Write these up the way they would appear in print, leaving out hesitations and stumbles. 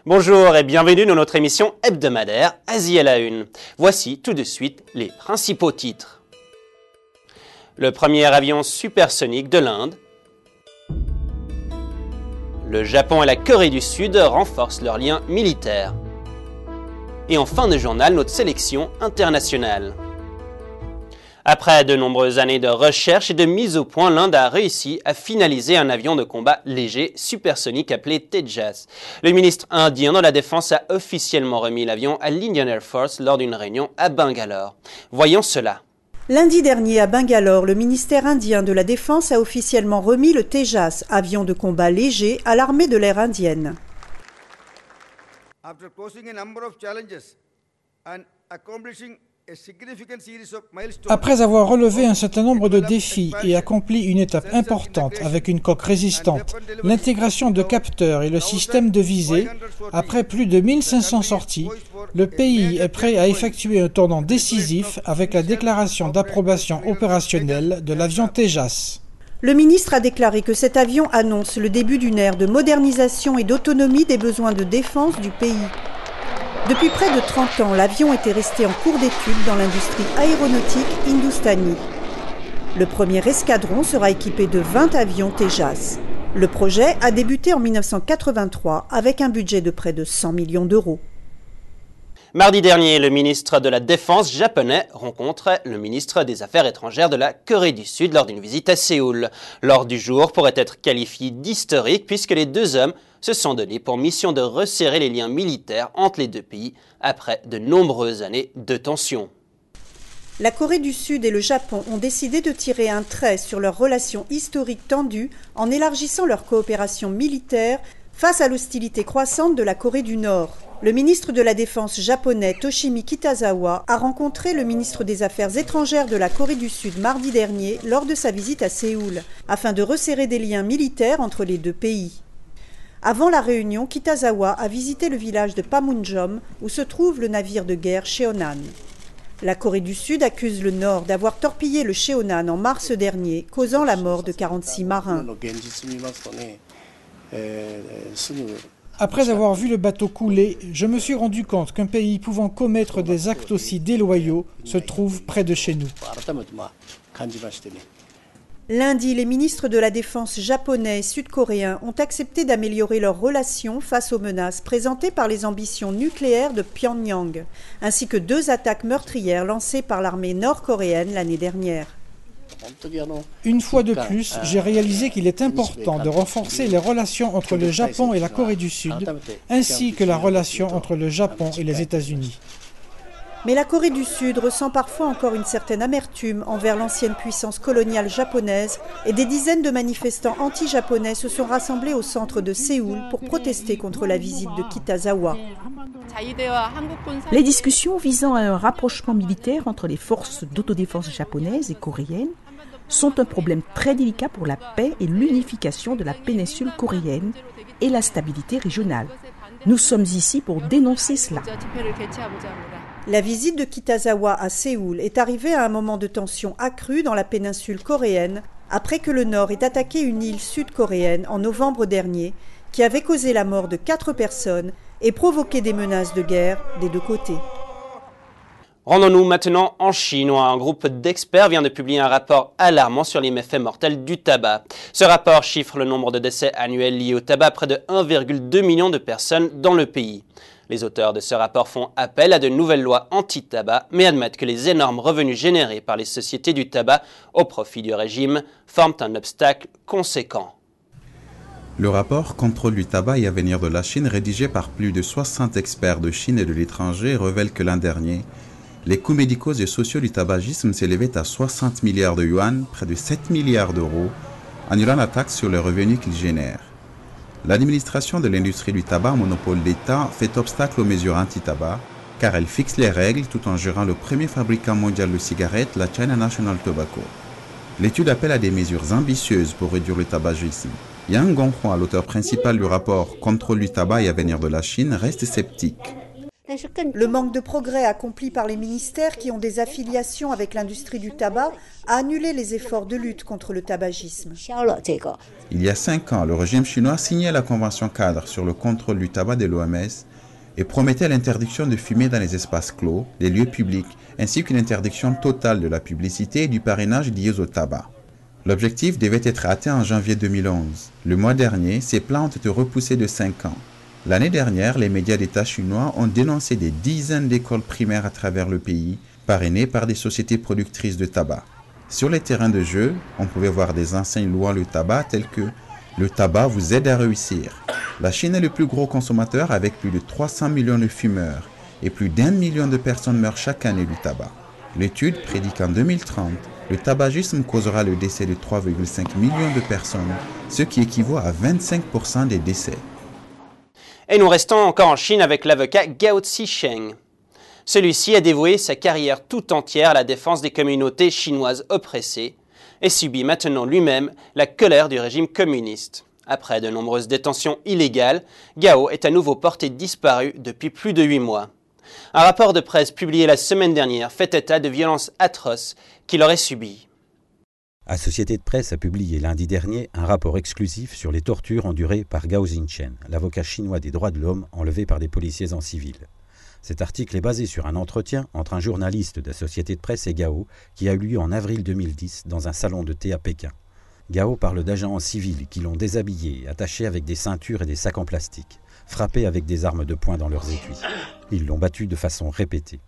Bonjour et bienvenue dans notre émission hebdomadaire Asie à la Une. Voici tout de suite les principaux titres. Le premier avion supersonique de l'Inde. Le Japon et la Corée du Sud renforcent leurs liens militaires. Et en fin de journal, notre sélection internationale. Après de nombreuses années de recherche et de mise au point, l'Inde a réussi à finaliser un avion de combat léger supersonique appelé Tejas. Le ministre indien de la Défense a officiellement remis l'avion à l'Indian Air Force lors d'une réunion à Bangalore. Voyons cela. Lundi dernier à Bangalore, le ministère indien de la Défense a officiellement remis le Tejas, avion de combat léger, à l'armée de l'air indienne. After crossing a number of challenges and accomplishing Après avoir relevé un certain nombre de défis et accompli une étape importante avec une coque résistante, l'intégration de capteurs et le système de visée, après plus de 1500 sorties, le pays est prêt à effectuer un tournant décisif avec la déclaration d'approbation opérationnelle de l'avion Tejas. Le ministre a déclaré que cet avion annonce le début d'une ère de modernisation et d'autonomie des besoins de défense du pays. Depuis près de 30 ans, l'avion était resté en cours d'étude dans l'industrie aéronautique hindoustanie. Le premier escadron sera équipé de 20 avions Tejas. Le projet a débuté en 1983 avec un budget de près de 100 millions d'euros. Mardi dernier, le ministre de la Défense japonais rencontre le ministre des Affaires étrangères de la Corée du Sud lors d'une visite à Séoul. L'ordre du jour pourrait être qualifié d'historique puisque les deux hommes se sont donnés pour mission de resserrer les liens militaires entre les deux pays après de nombreuses années de tensions. La Corée du Sud et le Japon ont décidé de tirer un trait sur leurs relations historiques tendues en élargissant leur coopération militaire face à l'hostilité croissante de la Corée du Nord. Le ministre de la Défense japonais Toshimi Kitazawa a rencontré le ministre des Affaires étrangères de la Corée du Sud mardi dernier lors de sa visite à Séoul, afin de resserrer des liens militaires entre les deux pays. Avant la réunion, Kitazawa a visité le village de Panmunjom où se trouve le navire de guerre Cheonan. La Corée du Sud accuse le Nord d'avoir torpillé le Cheonan en mars dernier, causant la mort de 46 marins. Après avoir vu le bateau couler, je me suis rendu compte qu'un pays pouvant commettre des actes aussi déloyaux se trouve près de chez nous. Lundi, les ministres de la Défense japonais et sud-coréens ont accepté d'améliorer leurs relations face aux menaces présentées par les ambitions nucléaires de Pyongyang, ainsi que 2 attaques meurtrières lancées par l'armée nord-coréenne l'année dernière. Une fois de plus, j'ai réalisé qu'il est important de renforcer les relations entre le Japon et la Corée du Sud, ainsi que la relation entre le Japon et les États-Unis. Mais la Corée du Sud ressent parfois encore une certaine amertume envers l'ancienne puissance coloniale japonaise et des dizaines de manifestants anti-japonais se sont rassemblés au centre de Séoul pour protester contre la visite de Kitazawa. Les discussions visant à un rapprochement militaire entre les forces d'autodéfense japonaises et coréennes sont un problème très délicat pour la paix et l'unification de la péninsule coréenne et la stabilité régionale. Nous sommes ici pour dénoncer cela. La visite de Kitazawa à Séoul est arrivée à un moment de tension accrue dans la péninsule coréenne après que le Nord ait attaqué une île sud-coréenne en novembre dernier qui avait causé la mort de 4 personnes et provoqué des menaces de guerre des deux côtés. Rendons-nous maintenant en Chine où un groupe d'experts vient de publier un rapport alarmant sur les méfaits mortels du tabac. Ce rapport chiffre le nombre de décès annuels liés au tabac à près de 1,2 million de personnes dans le pays. Les auteurs de ce rapport font appel à de nouvelles lois anti-tabac, mais admettent que les énormes revenus générés par les sociétés du tabac au profit du régime forment un obstacle conséquent. Le rapport Contrôle du tabac et avenir de la Chine, rédigé par plus de 60 experts de Chine et de l'étranger, révèle que l'an dernier, les coûts médicaux et sociaux du tabagisme s'élevaient à 60 milliards de yuan, près de 7 milliards d'euros, annulant la taxe sur les revenus qu'ils génèrent. L'administration de l'industrie du tabac, monopole d'État, fait obstacle aux mesures anti-tabac, car elle fixe les règles tout en gérant le premier fabricant mondial de cigarettes, la China National Tobacco. L'étude appelle à des mesures ambitieuses pour réduire le tabagisme. Yang Gonghua, l'auteur principal du rapport Contrôle du tabac et avenir de la Chine, reste sceptique. Le manque de progrès accompli par les ministères qui ont des affiliations avec l'industrie du tabac a annulé les efforts de lutte contre le tabagisme. Il y a 5 ans, le régime chinois signait la convention cadre sur le contrôle du tabac de l'OMS et promettait l'interdiction de fumer dans les espaces clos, les lieux publics, ainsi qu'une interdiction totale de la publicité et du parrainage liés au tabac. L'objectif devait être atteint en janvier 2011. Le mois dernier, ces plans ont été repoussés de 5 ans. L'année dernière, les médias d'État chinois ont dénoncé des dizaines d'écoles primaires à travers le pays, parrainées par des sociétés productrices de tabac. Sur les terrains de jeu, on pouvait voir des enseignes louant le tabac telles que « Le tabac vous aide à réussir ». La Chine est le plus gros consommateur avec plus de 300 millions de fumeurs et plus d'1 million de personnes meurent chaque année du tabac. L'étude prédit qu'en 2030, le tabagisme causera le décès de 3,5 millions de personnes, ce qui équivaut à 25% des décès. Et nous restons encore en Chine avec l'avocat Gao Zisheng. Celui-ci a dévoué sa carrière tout entière à la défense des communautés chinoises oppressées et subit maintenant lui-même la colère du régime communiste. Après de nombreuses détentions illégales, Gao est à nouveau porté disparu depuis plus de 8 mois. Un rapport de presse publié la semaine dernière fait état de violences atroces qu'il aurait subies. Associété de presse a publié lundi dernier un rapport exclusif sur les tortures endurées par Gao Zisheng, l'avocat chinois des droits de l'homme enlevé par des policiers en civil. Cet article est basé sur un entretien entre un journaliste de Associété de presse et Gao qui a eu lieu en avril 2010 dans un salon de thé à Pékin. Gao parle d'agents en civil qui l'ont déshabillé, attaché avec des ceintures et des sacs en plastique, frappé avec des armes de poing dans leurs étuis. Ils l'ont battu de façon répétée.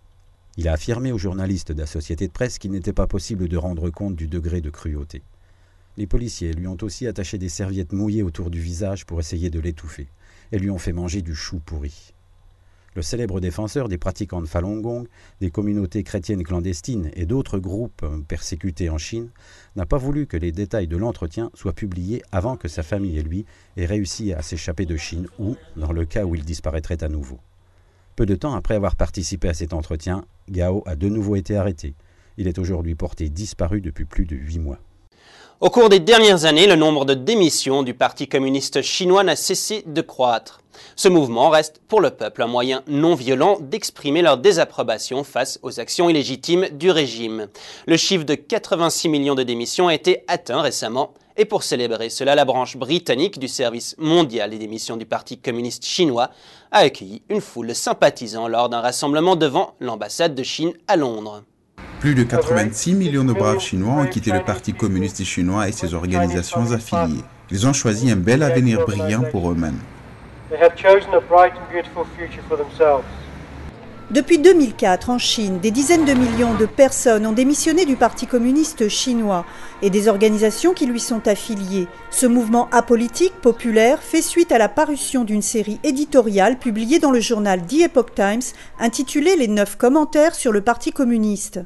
Il a affirmé aux journalistes d'Associété de presse qu'il n'était pas possible de rendre compte du degré de cruauté. Les policiers lui ont aussi attaché des serviettes mouillées autour du visage pour essayer de l'étouffer et lui ont fait manger du chou pourri. Le célèbre défenseur des pratiquants de Falun Gong, des communautés chrétiennes clandestines et d'autres groupes persécutés en Chine n'a pas voulu que les détails de l'entretien soient publiés avant que sa famille et lui aient réussi à s'échapper de Chine ou dans le cas où il disparaîtrait à nouveau. Peu de temps après avoir participé à cet entretien, Gao a de nouveau été arrêté. Il est aujourd'hui porté disparu depuis plus de 8 mois. Au cours des dernières années, le nombre de démissions du Parti communiste chinois n'a cessé de croître. Ce mouvement reste pour le peuple un moyen non violent d'exprimer leur désapprobation face aux actions illégitimes du régime. Le chiffre de 86 millions de démissions a été atteint récemment et pour célébrer cela, la branche britannique du service mondial des démissions du Parti communiste chinois a accueilli une foule de sympathisants lors d'un rassemblement devant l'ambassade de Chine à Londres. Plus de 86 millions de braves Chinois ont quitté le Parti communiste chinois et ses organisations affiliées. Ils ont choisi un bel avenir brillant pour eux-mêmes. Depuis 2004, en Chine, des dizaines de millions de personnes ont démissionné du Parti communiste chinois et des organisations qui lui sont affiliées. Ce mouvement apolitique populaire fait suite à la parution d'une série éditoriale publiée dans le journal The Epoch Times intitulée « Les 9 commentaires sur le Parti communiste ».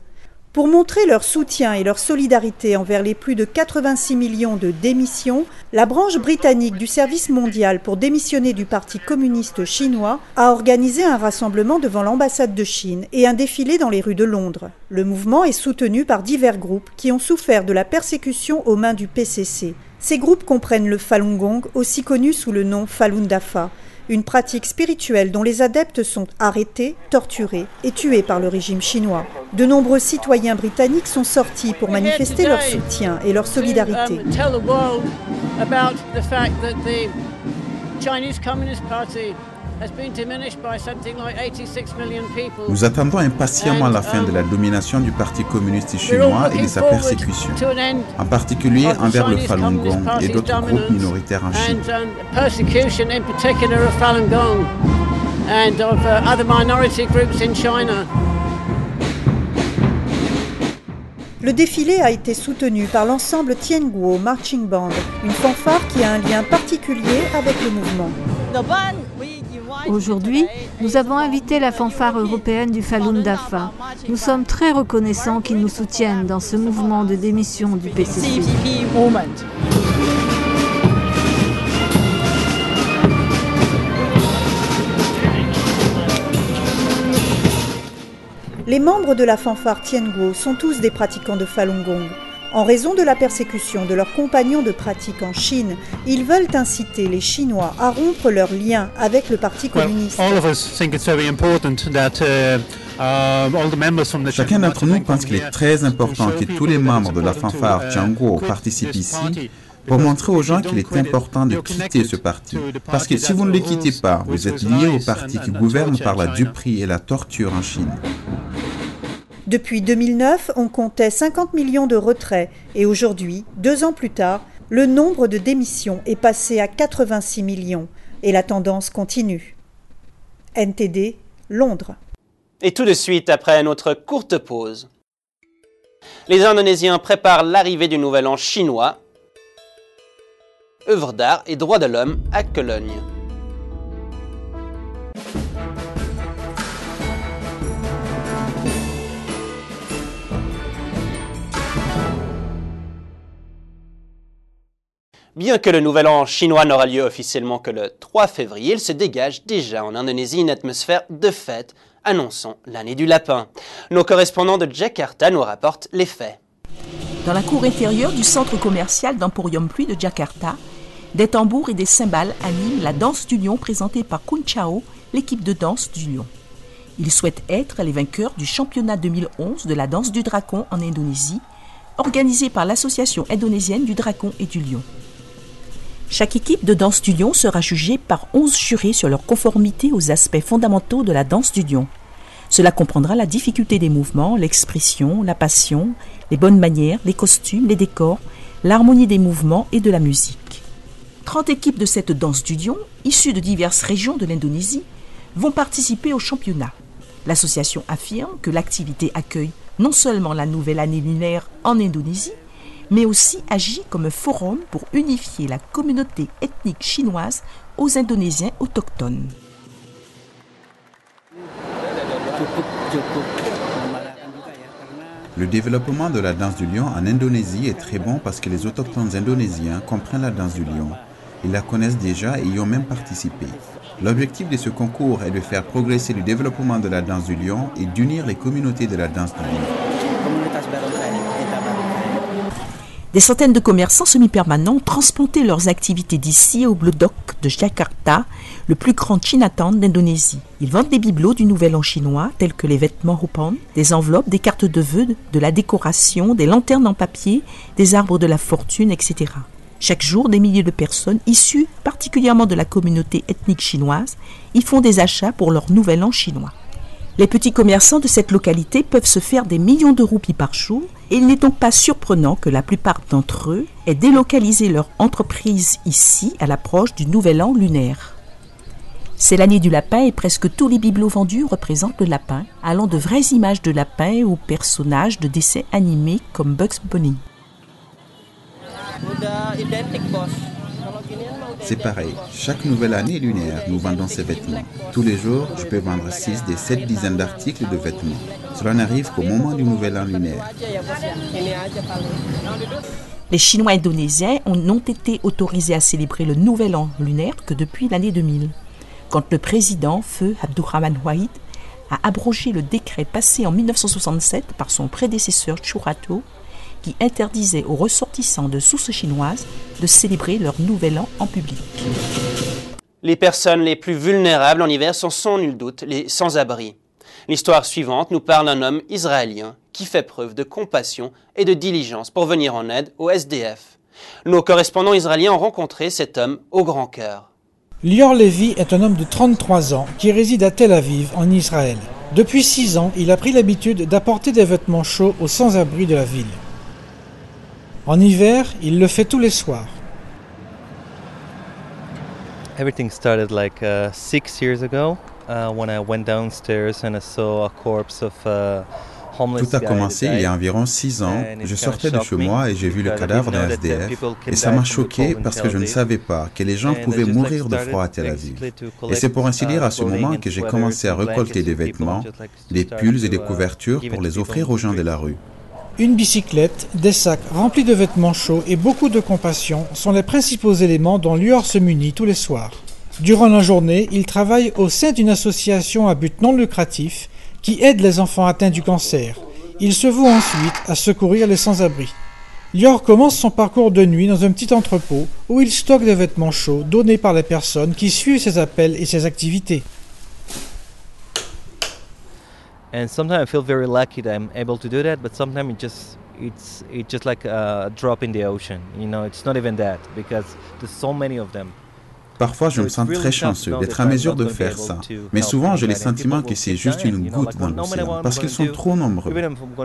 Pour montrer leur soutien et leur solidarité envers les plus de 86 millions de démissions, la branche britannique du service mondial pour démissionner du Parti communiste chinois a organisé un rassemblement devant l'ambassade de Chine et un défilé dans les rues de Londres. Le mouvement est soutenu par divers groupes qui ont souffert de la persécution aux mains du PCC. Ces groupes comprennent le Falun Gong, aussi connu sous le nom Falun Dafa, une pratique spirituelle dont les adeptes sont arrêtés, torturés et tués par le régime chinois. De nombreux citoyens britanniques sont sortis pour manifester leur soutien et leur solidarité. Nous attendons impatiemment la fin de la domination du Parti communiste chinois et de sa persécution, en particulier envers le Falun Gong et d'autres groupes minoritaires en Chine. Le défilé a été soutenu par l'ensemble Tianguo Marching Band, une fanfare qui a un lien particulier avec le mouvement. Aujourd'hui, nous avons invité la fanfare européenne du Falun Dafa. Nous sommes très reconnaissants qu'ils nous soutiennent dans ce mouvement de démission du PCC. Les membres de la fanfare Tianguo sont tous des pratiquants de Falun Gong. En raison de la persécution de leurs compagnons de pratique en Chine, ils veulent inciter les Chinois à rompre leurs liens avec le Parti communiste. Chacun d'entre nous pense qu'il est très important que tous les membres de la fanfare Tianguo participent ici pour montrer aux gens qu'il est important de quitter ce parti. Parce que si vous ne le quittez pas, vous êtes lié au parti qui gouverne par la duperie et la torture en Chine. Depuis 2009, on comptait 50 millions de retraits et aujourd'hui, 2 ans plus tard, le nombre de démissions est passé à 86 millions et la tendance continue. NTD, Londres. Et tout de suite, après notre courte pause, les Indonésiens préparent l'arrivée du Nouvel An chinois, œuvres d'art et droits de l'homme à Cologne. Bien que le Nouvel An chinois n'aura lieu officiellement que le 3 février, il se dégage déjà en Indonésie une atmosphère de fête, annonçant l'année du lapin. Nos correspondants de Jakarta nous rapportent les faits. Dans la cour intérieure du centre commercial d'Emporium Pluie de Jakarta, des tambours et des cymbales animent la danse du lion présentée par Kunchao, l'équipe de danse du lion. Ils souhaitent être les vainqueurs du championnat 2011 de la danse du dragon en Indonésie, organisé par l'Association indonésienne du dragon et du lion. Chaque équipe de danse du lion sera jugée par 11 jurés sur leur conformité aux aspects fondamentaux de la danse du lion. Cela comprendra la difficulté des mouvements, l'expression, la passion, les bonnes manières, les costumes, les décors, l'harmonie des mouvements et de la musique. 30 équipes de cette danse du lion, issues de diverses régions de l'Indonésie, vont participer au championnat. L'association affirme que l'activité accueille non seulement la nouvelle année lunaire en Indonésie, mais aussi agit comme un forum pour unifier la communauté ethnique chinoise aux Indonésiens autochtones. Le développement de la danse du lion en Indonésie est très bon parce que les autochtones indonésiens comprennent la danse du lion. Ils la connaissent déjà et y ont même participé. L'objectif de ce concours est de faire progresser le développement de la danse du lion et d'unir les communautés de la danse du lion. Des centaines de commerçants semi-permanents ont transplanté leurs activités d'ici au Blue Dock de Jakarta, le plus grand Chinatown d'Indonésie. Ils vendent des bibelots du Nouvel An chinois, tels que les vêtements Hupon, des enveloppes, des cartes de vœux, de la décoration, des lanternes en papier, des arbres de la fortune, etc. Chaque jour, des milliers de personnes, issues particulièrement de la communauté ethnique chinoise, y font des achats pour leur Nouvel An chinois. Les petits commerçants de cette localité peuvent se faire des millions de roupies par jour et il n'est donc pas surprenant que la plupart d'entre eux aient délocalisé leur entreprise ici à l'approche du Nouvel An lunaire. C'est l'année du lapin et presque tous les bibelots vendus représentent le lapin, allant de vraies images de lapins aux personnages de dessins animés comme Bugs Bunny. C'est pareil, chaque nouvelle année lunaire, nous vendons ces vêtements. Tous les jours, je peux vendre 6 des 7 dizaines d'articles de vêtements. Cela n'arrive qu'au moment du nouvel an lunaire. Les Chinois indonésiens n'ont été autorisés à célébrer le nouvel an lunaire que depuis l'année 2000, quand le président, feu Abdurrahman Wahid, a abrogé le décret passé en 1967 par son prédécesseur Suharto, qui interdisait aux ressortissants de sources chinoises de célébrer leur nouvel an en public. Les personnes les plus vulnérables en hiver sont sans nul doute les sans-abri. L'histoire suivante nous parle d'un homme israélien qui fait preuve de compassion et de diligence pour venir en aide aux SDF. Nos correspondants israéliens ont rencontré cet homme au grand cœur. Lior Levy est un homme de 33 ans qui réside à Tel Aviv, en Israël. Depuis 6 ans, il a pris l'habitude d'apporter des vêtements chauds aux sans-abri de la ville. En hiver, il le fait tous les soirs. Everything started like 6 years ago when I went downstairs and I saw a corpse of homeless guy. Tout a commencé il y a environ 6 ans. Je sortais de chez moi et j'ai vu le cadavre d'un SDF. Et ça m'a choqué parce que je ne savais pas que les gens pouvaient mourir de froid à Tel Aviv. Et c'est pour ainsi dire à ce moment que j'ai commencé à récolter des vêtements, des pulls et des couvertures pour les offrir aux gens de la rue. Une bicyclette, des sacs remplis de vêtements chauds et beaucoup de compassion sont les principaux éléments dont Lior se munit tous les soirs. Durant la journée, il travaille au sein d'une association à but non lucratif qui aide les enfants atteints du cancer. Il se voue ensuite à secourir les sans-abri. Lior commence son parcours de nuit dans un petit entrepôt où il stocke des vêtements chauds donnés par les personnes qui suivent ses appels et ses activités. And sometimes I feel very lucky that I'm able to do that, but sometimes it's just like a drop in the ocean. You know, it's not even that because there's so many of them. Parfois, je me sens très chanceux d'être à mesure de faire ça, mais souvent j'ai le sentiment que c'est juste une goutte dans l'océan, parce qu'ils sont trop nombreux.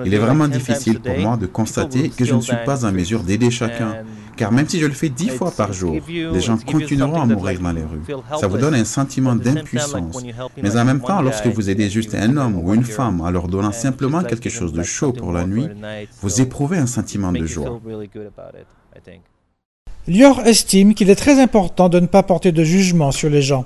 Il est vraiment difficile pour moi de constater que je ne suis pas en mesure d'aider chacun, car même si je le fais 10 fois par jour, les gens continueront à mourir dans les rues. Ça vous donne un sentiment d'impuissance, mais en même temps, lorsque vous aidez juste un homme ou une femme en leur donnant simplement quelque chose de chaud pour la nuit, vous éprouvez un sentiment de joie. Lior estime qu'il est très important de ne pas porter de jugement sur les gens.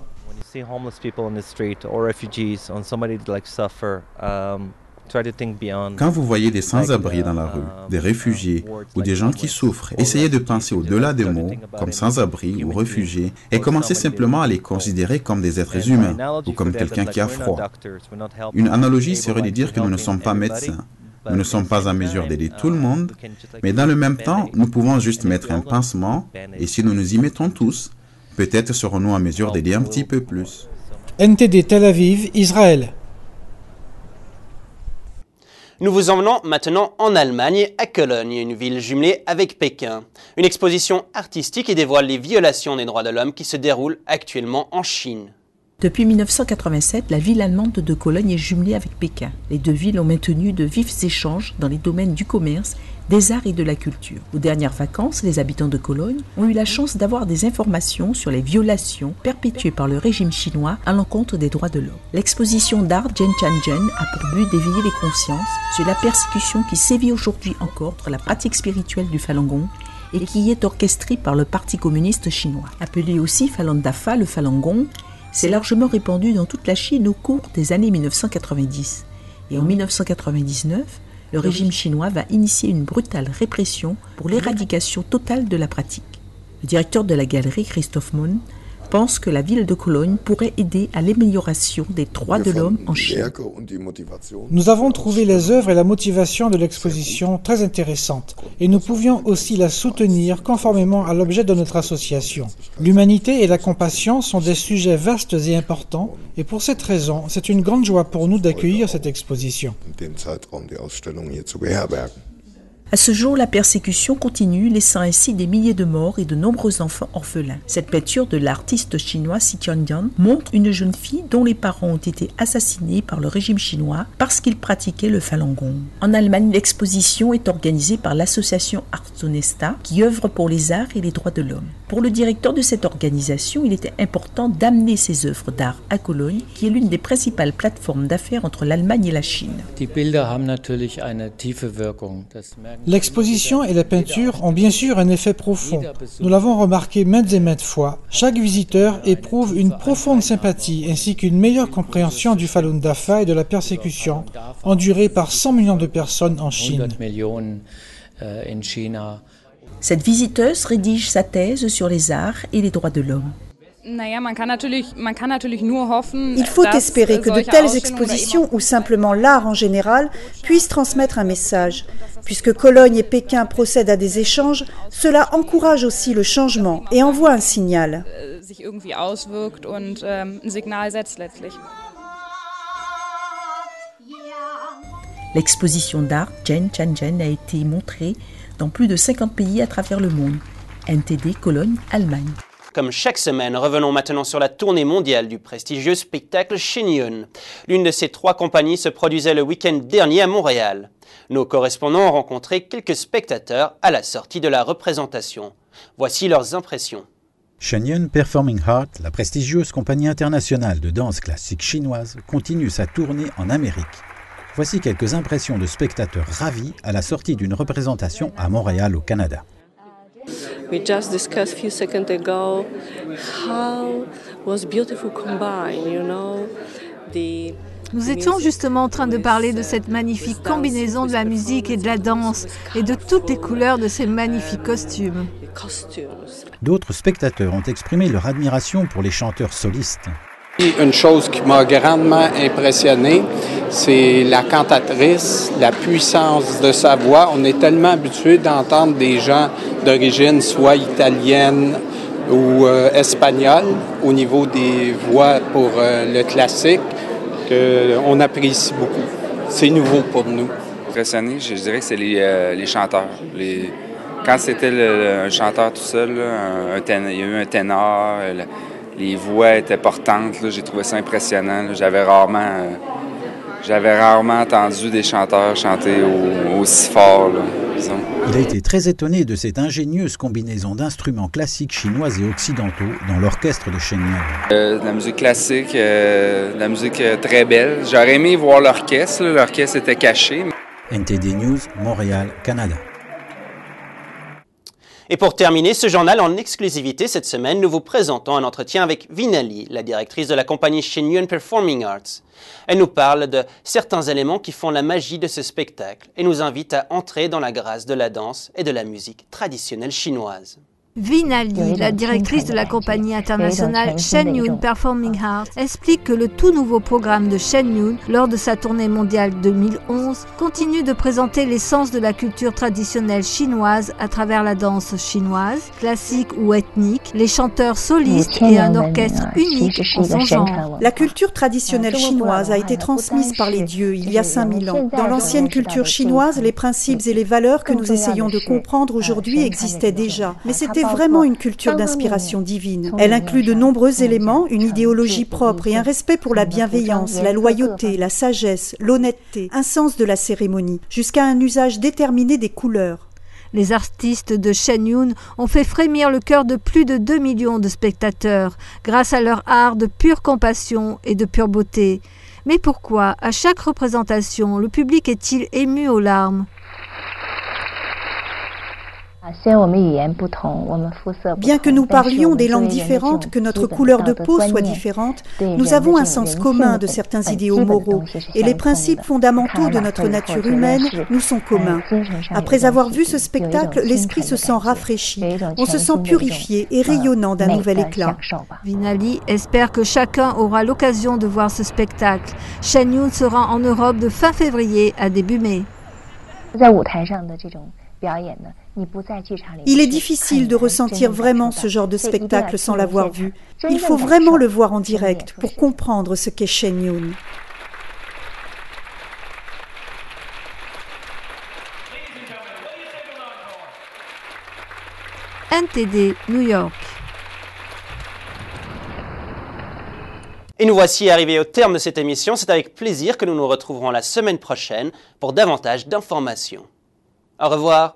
Quand vous voyez des sans-abri dans la rue, des réfugiés ou des gens qui souffrent, essayez de penser au-delà des mots, comme sans-abri ou réfugiés, et commencez simplement à les considérer comme des êtres humains ou comme quelqu'un qui a froid. Une analogie serait de dire que nous ne sommes pas médecins. Nous ne sommes pas en mesure d'aider tout le monde, mais dans le même temps, nous pouvons juste mettre un pansement, et si nous nous y mettons tous, peut-être serons-nous en mesure d'aider un petit peu plus. NTD Tel Aviv, Israël. Nous vous emmenons maintenant en Allemagne, à Cologne, une ville jumelée avec Pékin. Une exposition artistique qui dévoile les violations des droits de l'homme qui se déroulent actuellement en Chine. Depuis 1987, la ville allemande de Cologne est jumelée avec Pékin. Les deux villes ont maintenu de vifs échanges dans les domaines du commerce, des arts et de la culture. Aux dernières vacances, les habitants de Cologne ont eu la chance d'avoir des informations sur les violations perpétuées par le régime chinois à l'encontre des droits de l'homme. L'exposition d'art Zhenchanzhen a pour but d'éveiller les consciences sur la persécution qui sévit aujourd'hui encore contre la pratique spirituelle du Falun Gong et qui est orchestrée par le Parti communiste chinois. Appelé aussi Falun Dafa, le Falun Gong, c'est largement répandu dans toute la Chine au cours des années 1990. Et en 1999, le régime chinois va initier une brutale répression pour l'éradication totale de la pratique. Le directeur de la galerie, Christoph Mohn, pense que la ville de Cologne pourrait aider à l'amélioration des droits de l'homme en Chine. Nous avons trouvé les œuvres et la motivation de l'exposition très intéressantes et nous pouvions aussi la soutenir conformément à l'objet de notre association. L'humanité et la compassion sont des sujets vastes et importants et pour cette raison, c'est une grande joie pour nous d'accueillir cette exposition. À ce jour, la persécution continue, laissant ainsi des milliers de morts et de nombreux enfants orphelins. Cette peinture de l'artiste chinois Xi Tiandian montre une jeune fille dont les parents ont été assassinés par le régime chinois parce qu'ils pratiquaient le Falun Gong. En Allemagne, l'exposition est organisée par l'association Artsonesta qui œuvre pour les arts et les droits de l'homme. Pour le directeur de cette organisation, il était important d'amener ces œuvres d'art à Cologne, qui est l'une des principales plateformes d'affaires entre l'Allemagne et la Chine. L'exposition et la peinture ont bien sûr un effet profond. Nous l'avons remarqué maintes et maintes fois. Chaque visiteur éprouve une profonde sympathie ainsi qu'une meilleure compréhension du Falun Dafa et de la persécution endurée par 100 millions de personnes en Chine. Cette visiteuse rédige sa thèse sur les arts et les droits de l'homme. Il faut espérer que de telles expositions ou simplement l'art en général puissent transmettre un message. Puisque Cologne et Pékin procèdent à des échanges, cela encourage aussi le changement et envoie un signal. L'exposition d'art Zhenchanzhen a été montrée dans plus de 50 pays à travers le monde. NTD Cologne, Allemagne. Comme chaque semaine, revenons maintenant sur la tournée mondiale du prestigieux spectacle Shenyun. L'une de ces trois compagnies se produisait le week-end dernier à Montréal. Nos correspondants ont rencontré quelques spectateurs à la sortie de la représentation. Voici leurs impressions. Shenyun Performing Art, la prestigieuse compagnie internationale de danse classique chinoise, continue sa tournée en Amérique. Voici quelques impressions de spectateurs ravis à la sortie d'une représentation à Montréal, au Canada. We just discussed a few seconds ago how was beautiful combined, you know, Nous étions justement en train de parler de cette magnifique combinaison de la musique et de la danse et de toutes les couleurs de ces magnifiques costumes. D'autres spectateurs ont exprimé leur admiration pour les chanteurs solistes. Une chose qui m'a grandement impressionné, c'est la cantatrice, la puissance de sa voix. On est tellement habitué d'entendre des gens d'origine soit italienne ou espagnole au niveau des voix pour le classique qu'on apprécie beaucoup. C'est nouveau pour nous. Impressionné, je dirais que c'est les chanteurs. Quand c'était un chanteur tout seul, il y a eu un ténor, les voix étaient portantes, j'ai trouvé ça impressionnant. J'avais rarement entendu des chanteurs chanter aussi fort, disons. Il a été très étonné de cette ingénieuse combinaison d'instruments classiques chinois et occidentaux dans l'orchestre de Shenyang. De la musique classique, de la musique très belle. J'aurais aimé voir l'orchestre, l'orchestre était caché. NTD News, Montréal, Canada. Et pour terminer ce journal en exclusivité cette semaine, nous vous présentons un entretien avec Vinali, la directrice de la compagnie Shenyun Performing Arts. Elle nous parle de certains éléments qui font la magie de ce spectacle et nous invite à entrer dans la grâce de la danse et de la musique traditionnelle chinoise. Vinali, la directrice de la compagnie internationale Shenyun Performing Arts, explique que le tout nouveau programme de Shenyun, lors de sa tournée mondiale 2011, continue de présenter l'essence de la culture traditionnelle chinoise à travers la danse chinoise, classique ou ethnique, les chanteurs solistes et un orchestre unique en son genre. La culture traditionnelle chinoise a été transmise par les dieux il y a 5000 ans. Dans l'ancienne culture chinoise, les principes et les valeurs que nous essayons de comprendre aujourd'hui existaient déjà, mais c'était vraiment une culture d'inspiration divine. Elle inclut de nombreux éléments, une idéologie propre et un respect pour la bienveillance, la loyauté, la sagesse, l'honnêteté, un sens de la cérémonie, jusqu'à un usage déterminé des couleurs. Les artistes de Shenyun ont fait frémir le cœur de plus de 2 millions de spectateurs grâce à leur art de pure compassion et de pure beauté. Mais pourquoi, à chaque représentation, le public est-il ému aux larmes ? Bien que nous parlions des langues différentes, que notre couleur de peau soit différente, nous avons un sens commun de certains idéaux moraux et les principes fondamentaux de notre nature humaine nous sont communs. Après avoir vu ce spectacle, l'esprit se sent rafraîchi, on se sent purifié et rayonnant d'un nouvel éclat. Vinali espère que chacun aura l'occasion de voir ce spectacle. Shenyun sera en Europe de fin février à début mai. Il est difficile de ressentir vraiment ce genre de spectacle sans l'avoir vu. Il faut vraiment le voir en direct pour comprendre ce qu'est Shenyun. NTD, New York. Et nous voici arrivés au terme de cette émission. C'est avec plaisir que nous nous retrouverons la semaine prochaine pour davantage d'informations. Au revoir.